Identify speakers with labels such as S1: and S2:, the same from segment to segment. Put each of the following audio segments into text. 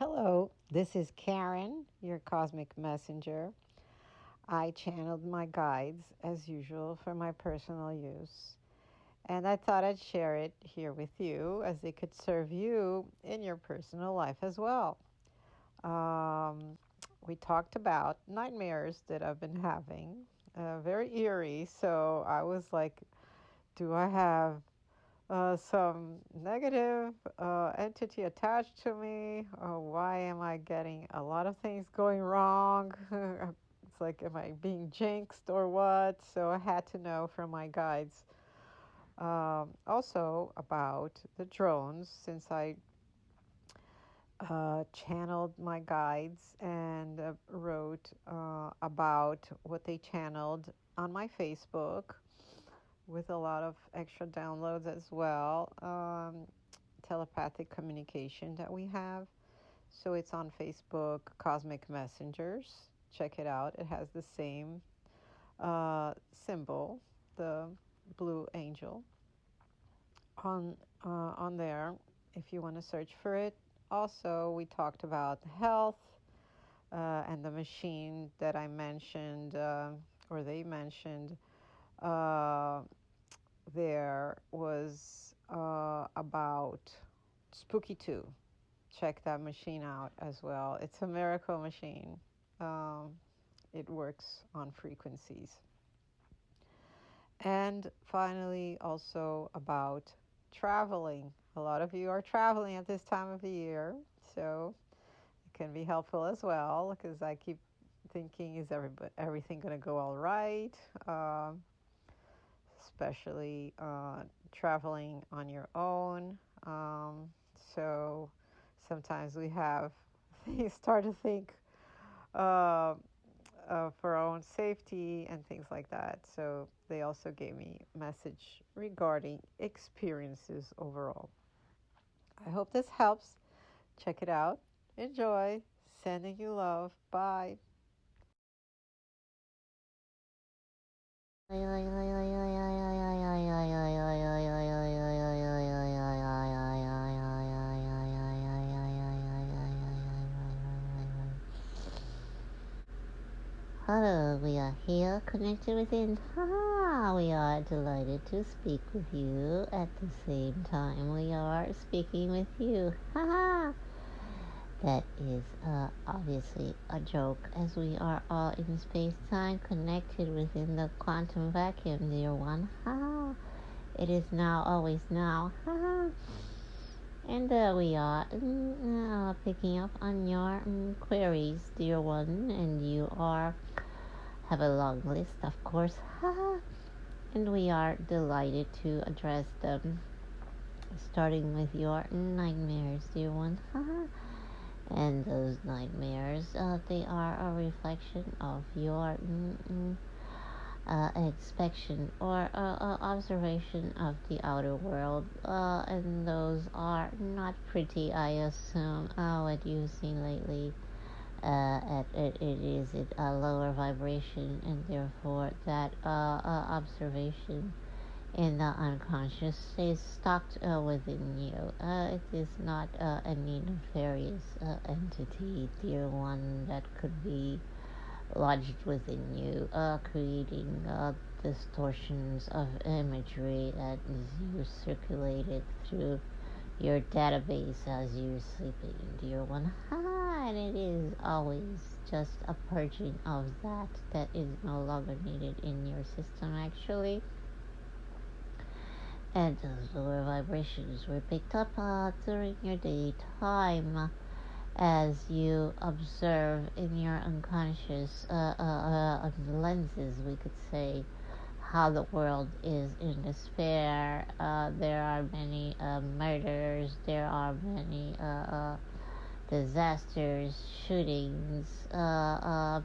S1: Hello, this is Karen, your cosmic messenger. I channeled my guides as usual for my personal use, and I thought I'd share it here with you as it could serve you in your personal life as well. Um, we talked about nightmares that I've been having, very eerie. So I was like, do I have some negative entity attached to me? Why am I getting a lot of things going wrong? It's like, am I being jinxed or what? So I had to know from my guides. Also, about the drones, since I channeled my guides and wrote about what they channeled on my Facebook with a lot of extra downloads as well. Telepathic communication that we have. So it's on Facebook, Cosmic Messengers. Check it out. It has the same symbol, the blue angel, on there. If you want to search for it. Also, we talked about health and the machine that I mentioned, or they mentioned. Uh, there was about Spooky 2. Check that machine out as well. It's a miracle machine. Um, it works on frequencies. And finally, also about traveling. A lot of you are traveling at this time of the year, so it can be helpful as well because I keep thinking, is everything going to go all right? Especially traveling on your own. Um, so sometimes we have things start to think uh, for our own safety and things like that. So they also gave me a message regarding experiences overall. I hope this helps. Check it out. Enjoy. Sending you love. Bye.
S2: Hello, we are here connected within. Haha, we are delighted to speak with you at the same time we are speaking with you. Haha. That is obviously a joke, as we are all in space-time connected within the quantum vacuum, dear one. Haha. It is now, always now. Haha. And we are picking up on your queries, dear one, and you have a long list, of course, and we are delighted to address them, starting with your nightmares, dear one, and those nightmares, they are a reflection of your inspection or observation of the outer world, and those are not pretty, I assume, what you've seen lately. It is at a lower vibration, and therefore that observation in the unconscious stays stocked within you. It is not any nefarious entity, dear one, that could be lodged within you, creating distortions of imagery that is circulated through your database as you're sleeping, dear one. And it is always just a purging of that is no longer needed in your system, actually. And those lower vibrations were picked up during your daytime as you observe in your unconscious lenses, we could say, how the world is in despair. There are many murders, there are many disasters, shootings,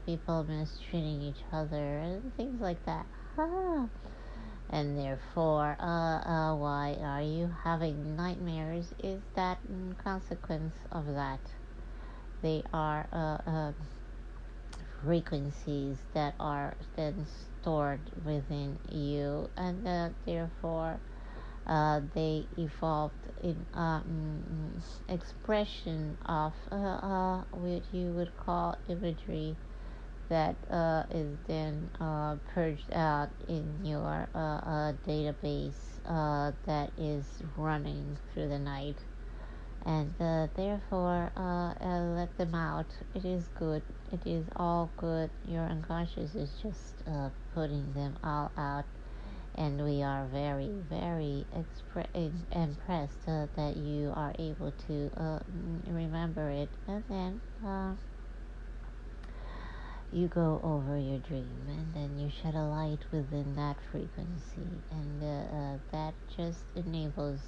S2: people mistreating each other, and things like that. And therefore, why are you having nightmares? Is that consequence of that? They are frequencies that are then stored within you, and therefore They evolved in expression of what you would call imagery that is then purged out in your database that is running through the night. And therefore, let them out. It is good. It is all good. Your unconscious is just putting them all out. And we are very, very impressed that you are able to remember it. And then you go over your dream, and then you shed a light within that frequency, and that just enables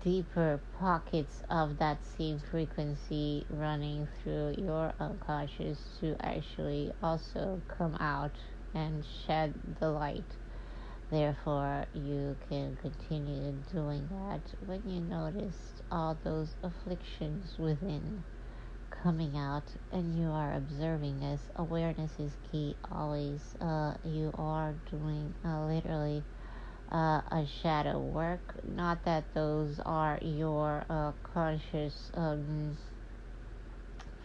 S2: deeper pockets of that same frequency running through your unconscious to actually also come out and shed the light. Therefore, you can continue doing that when you notice all those afflictions within coming out, and you are observing this. Awareness is key always. You are doing literally a shadow work. Not that those are your conscious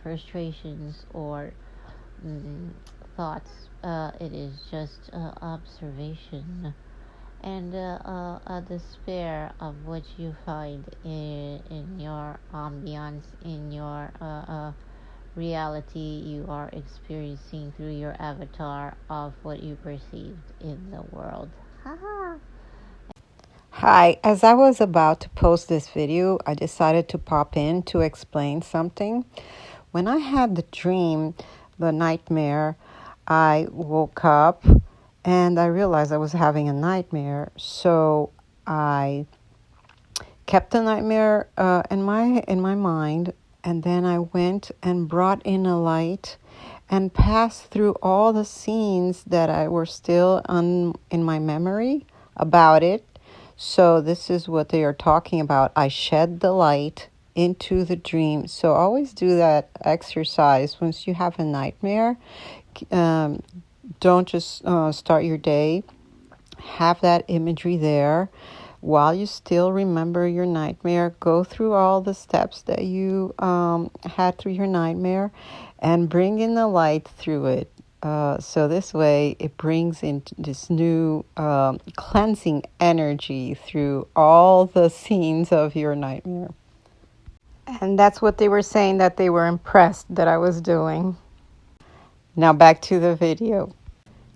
S2: frustrations or thoughts. It is just observation and despair of what you find in your ambiance, in your reality you are experiencing through your avatar of what you perceived in the world. Haha.
S1: Hi, as I was about to post this video, I decided to pop in to explain something. When I had the dream, the nightmare, I woke up and I realized I was having a nightmare. So I kept the nightmare in my mind, and then I went and brought in a light and passed through all the scenes that I were still in my memory about it. So this is what they are talking about. I shed the light into the dream. So always do that exercise once you have a nightmare. Don't just start your day. Have that imagery there. While you still remember your nightmare, go through all the steps that you had through your nightmare and bring in the light through it. So this way it brings in this new cleansing energy through all the scenes of your nightmare. And that's what they were saying that they were impressed that I was doing. Now back to the video,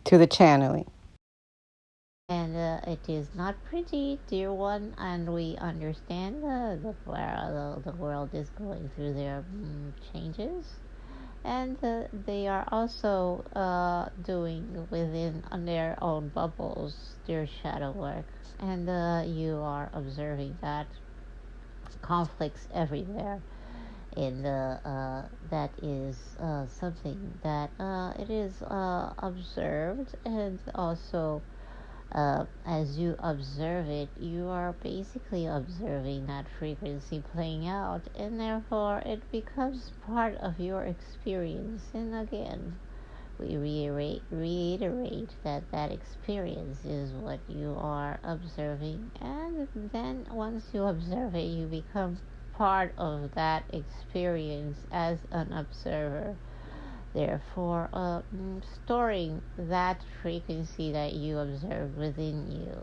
S1: to the channeling.
S2: And it is not pretty, dear one, and we understand where the world is going through their changes. And they are also doing within their own bubbles their shadow work, and you are observing that conflicts everywhere, and that is something that it is observed, and also as you observe it, you are basically observing that frequency playing out, and therefore it becomes part of your experience. And again, we reiterate that that experience is what you are observing, and then once you observe it, you become part of that experience as an observer. Therefore, storing that frequency that you observe within you,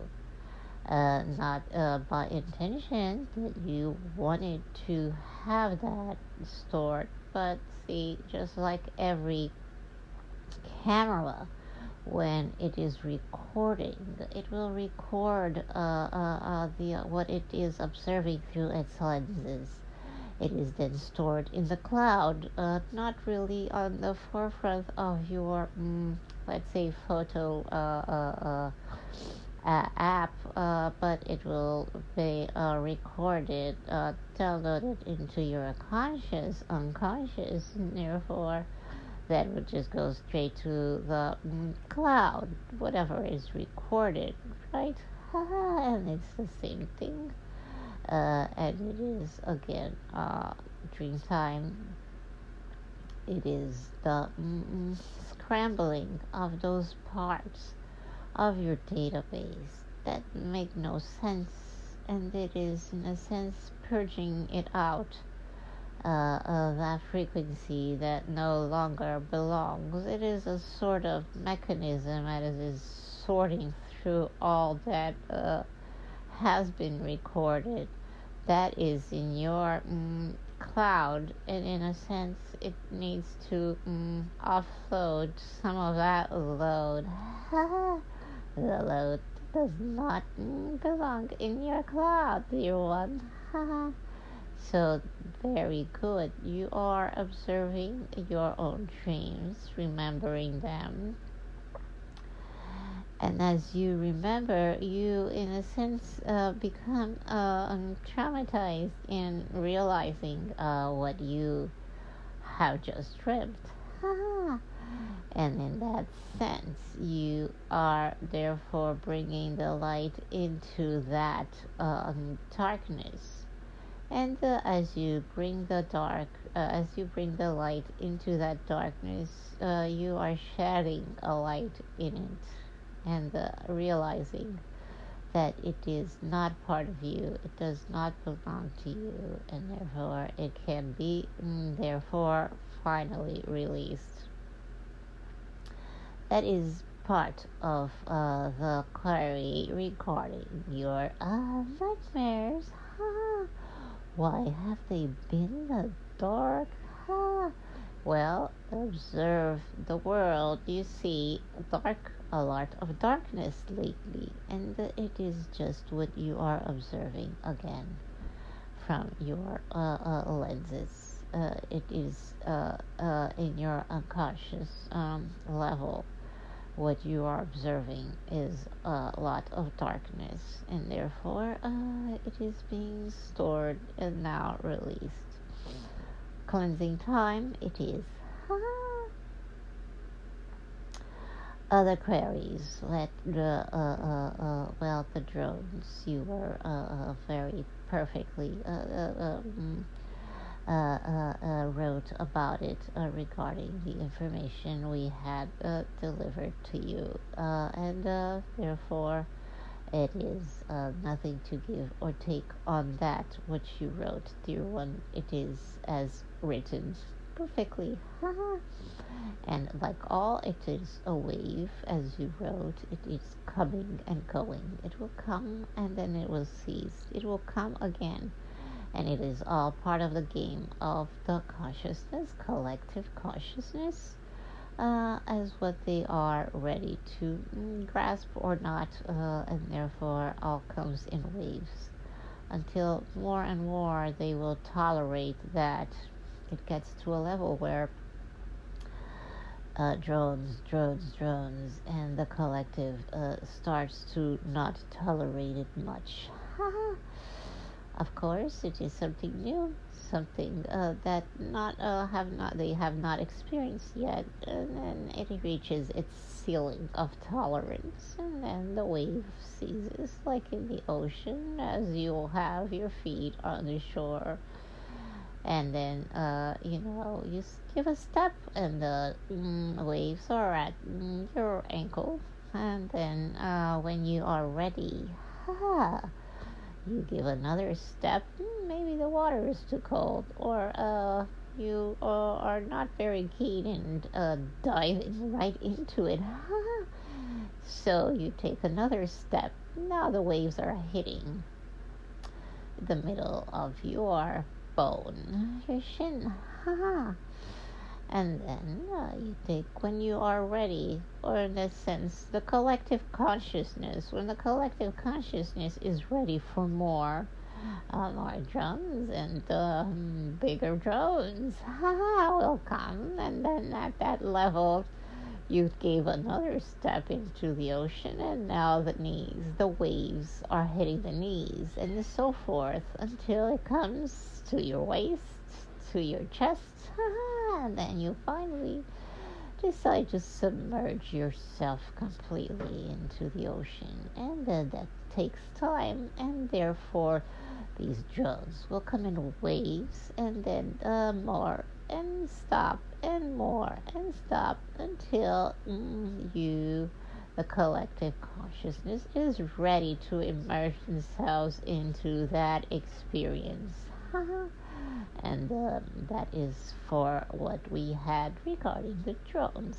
S2: not by intention that you wanted to have that stored, but see, just like every camera, when it is recording, it will record what it is observing through its lenses. It is then stored in the cloud, not really on the forefront of your, let's say, photo app, but it will be recorded, downloaded into your unconscious, and therefore that would just go straight to the cloud, whatever is recorded, right? And it's the same thing. And it is again dream time. It is the scrambling of those parts of your database that make no sense and it is, in a sense, purging it out, of that frequency that no longer belongs. It is a sort of mechanism that is sorting through all that has been recorded, that is in your cloud, and in a sense it needs to offload some of that load. The load does not belong in your cloud, dear one. So, very good. You are observing your own dreams, remembering them. And as you remember, you, in a sense, become traumatized in realizing what you have just dreamt. And in that sense, you are therefore bringing the light into that darkness. And as you bring the light into that darkness, you are shedding a light in it, and realizing that it is not part of you, it does not belong to you, and therefore it can be, therefore, finally released. That is part of the query regarding your nightmares. Why have they been the dark? Well, observe the world. You see a lot of darkness lately, and it is just what you are observing again from your lenses. It is in your unconscious level. What you are observing is a lot of darkness, and therefore it is being stored and now released. Cleansing time it is. Other queries. Let the the drones. You were very perfectly wrote about it regarding the information we had delivered to you, and therefore it is nothing to give or take on that which you wrote, dear one. It is as written perfectly. And like all, it is a wave, as you wrote. It is coming and going. It will come and then it will cease. It will come again. And it is all part of the game of the consciousness, collective consciousness, as what they are ready to grasp or not, and therefore all comes in waves until more and more they will tolerate that. It gets to a level where drones, and the collective starts to not tolerate it much. Of course, it is something new, something that they have not experienced yet, and then it reaches its ceiling of tolerance, and then the wave ceases, like in the ocean, as you have your feet on the shore, and then you give a step, and the waves are at your ankle, and then when you are ready, you give another step. Maybe the water is too cold, or you are not very keen in diving right into it. So you take another step. Now the waves are hitting the middle of your bone, your shin. And then you take, when you are ready, or in a sense, the collective consciousness, when the collective consciousness is ready for more drones and bigger drones will come, and then at that level you gave another step into the ocean, and now the waves are hitting the knees, and so forth until it comes to your waist, to your chest, and then you finally decide to submerge yourself completely into the ocean, and then that takes time, and therefore these drones will come in waves, and then more, and stop, and more, and stop, until you the collective consciousness is ready to immerse themselves into that experience. And that is for what we had regarding the drones.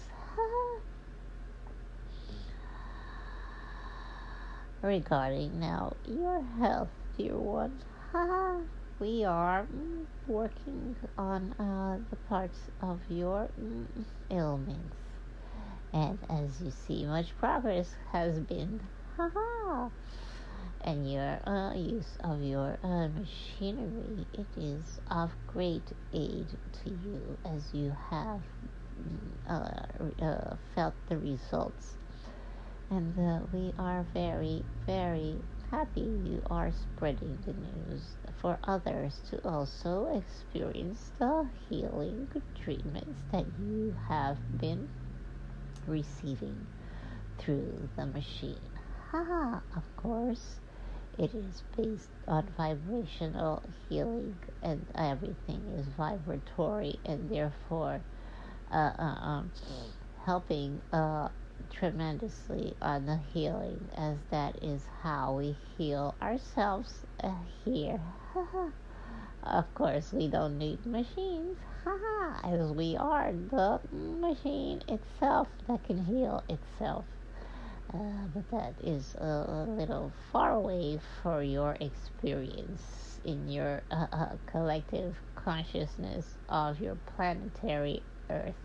S2: Regarding now your health, dear one, we are working on the parts of your ailments. And as you see, much progress has been, and your use of your machinery, it is of great aid to you as you have felt the results. And we are very, very happy you are spreading the news for others to also experience the healing treatments that you have been receiving through the machine. Of course, it is based on vibrational healing, and everything is vibratory, and therefore helping tremendously on the healing, as that is how we heal ourselves here. Of course, we don't need machines, as we are the machine itself that can heal itself. But that is a little far away for your experience in your collective consciousness of your planetary Earth.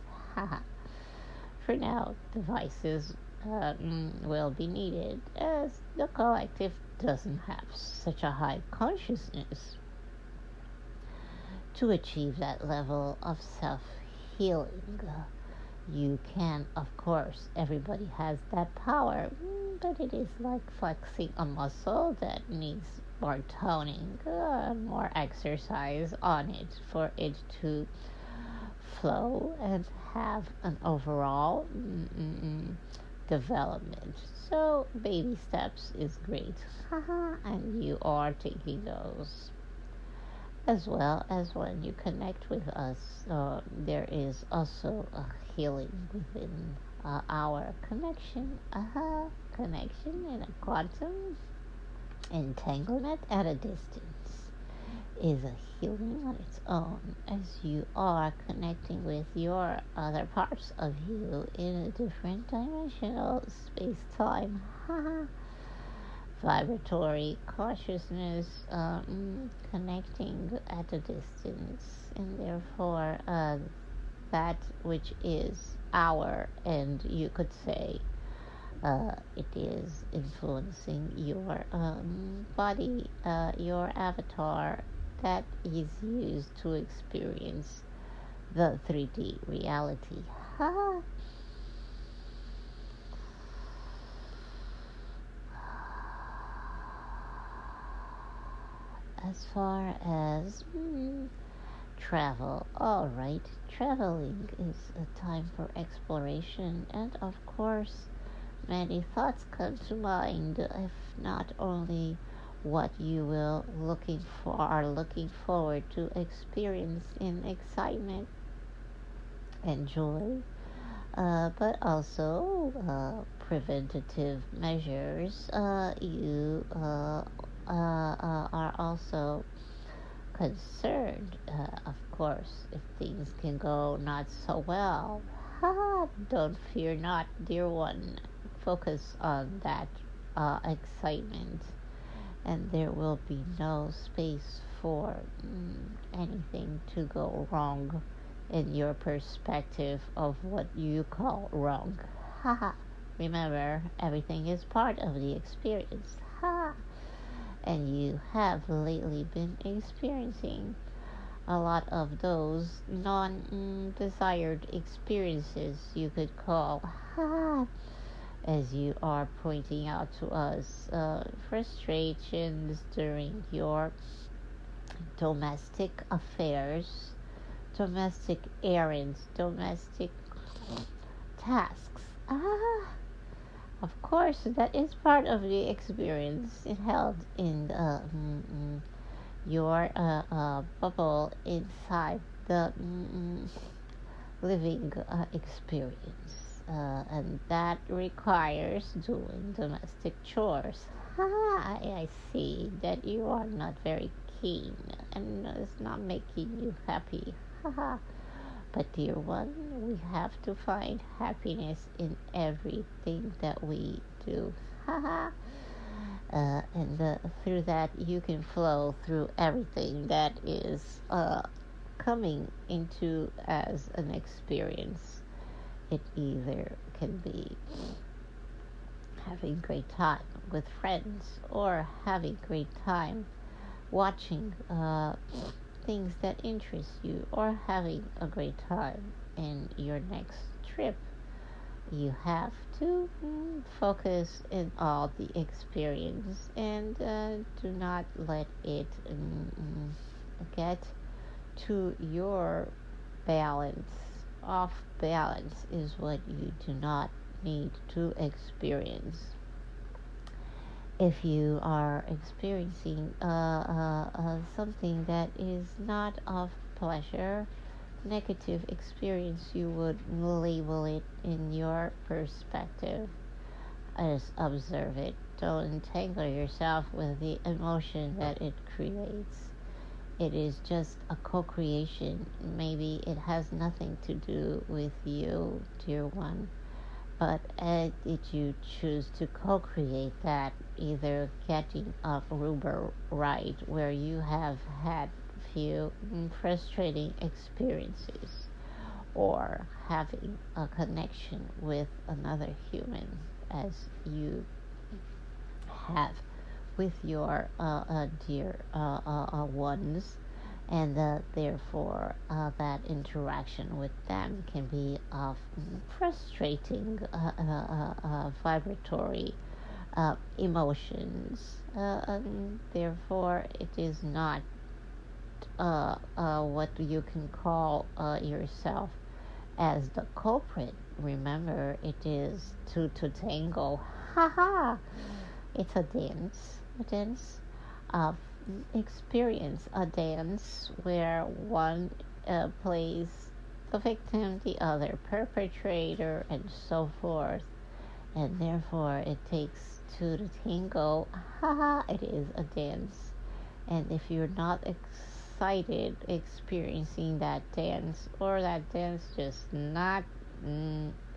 S2: For now, devices will be needed, as the collective doesn't have such a high consciousness to achieve that level of self-healing. You can, of course, everybody has that power, but it is like flexing a muscle that needs more toning, more exercise on it for it to flow and have an overall development. So baby steps is great, and you are taking those. As well as when you connect with us, there is also a healing within our connection. Connection in a quantum entanglement at a distance is a healing on its own, as you are connecting with your other parts of you in a different dimensional space-time. Vibratory consciousness connecting at a distance, and therefore that which is our, and you could say it is influencing your body, your avatar that is used to experience the 3D reality. As far as travel, all right, traveling is a time for exploration, and of course many thoughts come to mind, if not only what you are looking forward to experience in excitement and joy, but also preventative measures. You are also concerned, of course, if things can go not so well. Don't fear not, dear one. Focus on that excitement, and there will be no space for anything to go wrong in your perspective of what you call wrong. Remember, everything is part of the experience. And you have lately been experiencing a lot of those non-desired experiences, you could call, as you are pointing out to us, frustrations during your domestic affairs, domestic errands, domestic tasks. Of course, that is part of the experience held in your bubble inside the living experience. and that requires doing domestic chores. I see that you are not very keen and it's not making you happy. But, dear one, we have to find happiness in everything that we do. And through that, you can flow through everything that is coming into as an experience. It either can be having great time with friends or having great time watching things that interest you or having a great time in your next trip. You have to focus in all the experience and do not let it get to your balance. Off balance is what you do not need to experience. If you are experiencing something that is not of pleasure, negative experience, you would label it in your perspective as observe it. Don't entangle yourself with the emotion that it creates. It is just a co-creation. Maybe it has nothing to do with you, dear one. But did you choose to co-create that, either getting a Uber ride where you have had few frustrating experiences, or having a connection with another human as you have with your dear ones, and therefore that interaction with them can be of frustrating vibratory emotions, and therefore it is not what you can call yourself as the culprit. Remember, it is to tango. It's a dance of experience, a dance where one plays the victim, the other perpetrator, and so forth. And therefore, it takes two to tango. It is a dance. And if you're not excited experiencing that dance, or that dance just not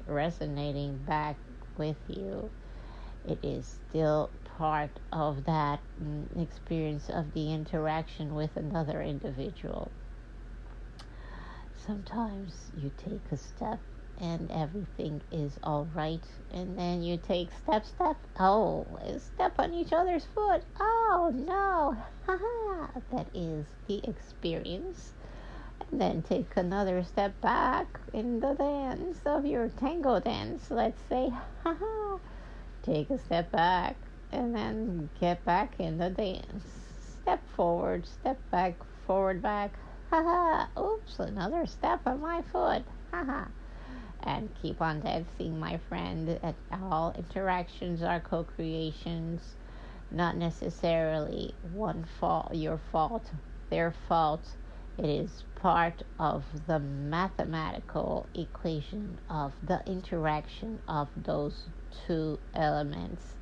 S2: resonating back with you, it is still part of that experience of the interaction with another individual. Sometimes you take a step and everything is all right, and then you take step, step on each other's foot. Oh no, that is the experience. And then take another step back in the dance of your tango dance, let's say. Take a step back and then get back in the dance. Step forward, step back, forward, back. Oops, another step on my foot. And keep on dancing, my friend. At all interactions are co-creations, not necessarily your fault, their fault. It is part of the mathematical equation of the interaction of those two elements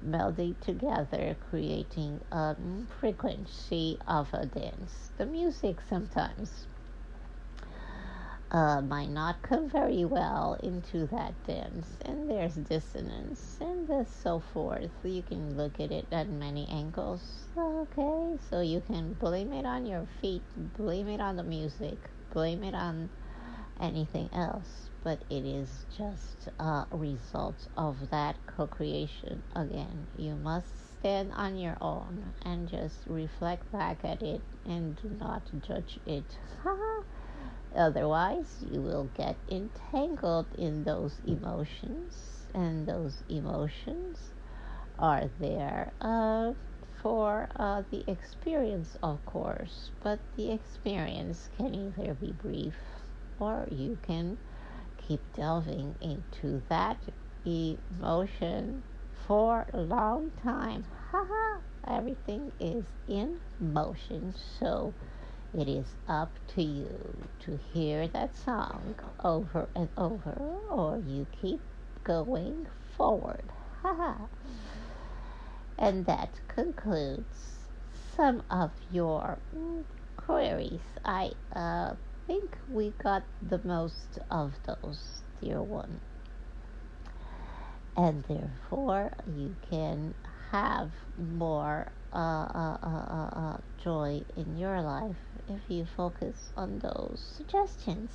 S2: melding together, creating a frequency of a dance. The music sometimes might not come very well into that dance, and there's dissonance and so forth. You can look at it at many angles. Okay, so you can blame it on your feet, blame it on the music, blame it on anything else, but it is just a result of that co-creation. Again, you must stand on your own and just reflect back at it and do not judge it. Otherwise, you will get entangled in those emotions, and those emotions are there for the experience, of course, but the experience can either be brief, or you can keep delving into that emotion for a long time. Everything is in motion, so It is up to you to hear that song over and over, or you keep going forward. And that concludes some of your queries. I think we got the most of those, dear one. And therefore, you can have more joy in your life if you focus on those suggestions.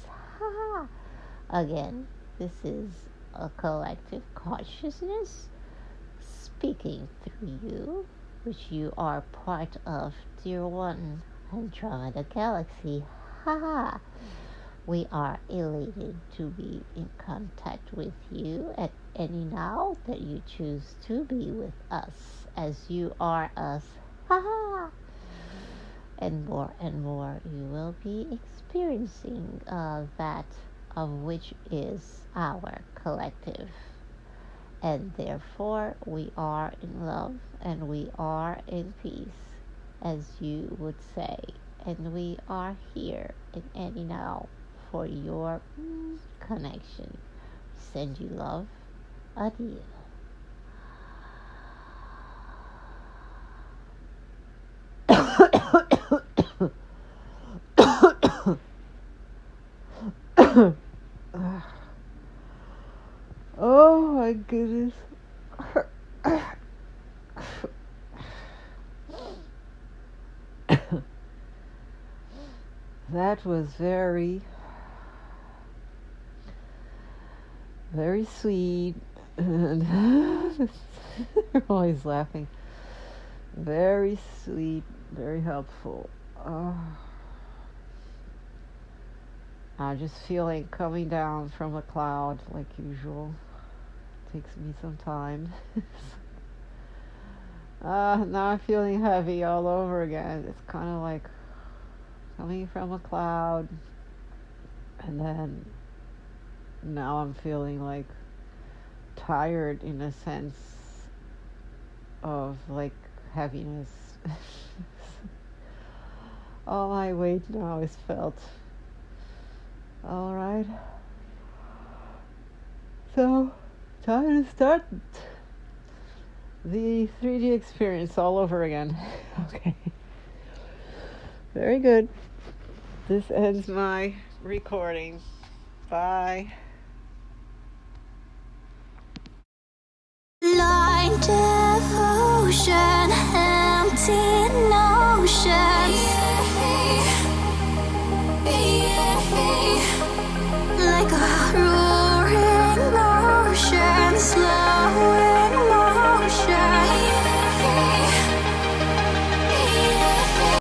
S2: Again, this is a collective consciousness speaking through you, which you are part of, dear one, Andromeda Galaxy. We are elated to be in contact with you at any now that you choose to be with us, as you are us. And more you will be experiencing that of which is our collective. And therefore we are in love and we are in peace, as you would say. And we are here in any now for your connection. Send you love. Adieu. Oh my goodness. That was very, very sweet, and always laughing. Very sweet, very helpful. I'm just feeling coming down from a cloud like usual. Takes me some time. Now I'm feeling heavy all over again. It's kind of like coming from a cloud, and then now I'm feeling like tired in a sense of like heaviness. All my weight now is felt. All right. So, time to start the 3D experience all over again. Okay. Very good. This ends my recording. Bye.
S3: Blind devotion, empty notion.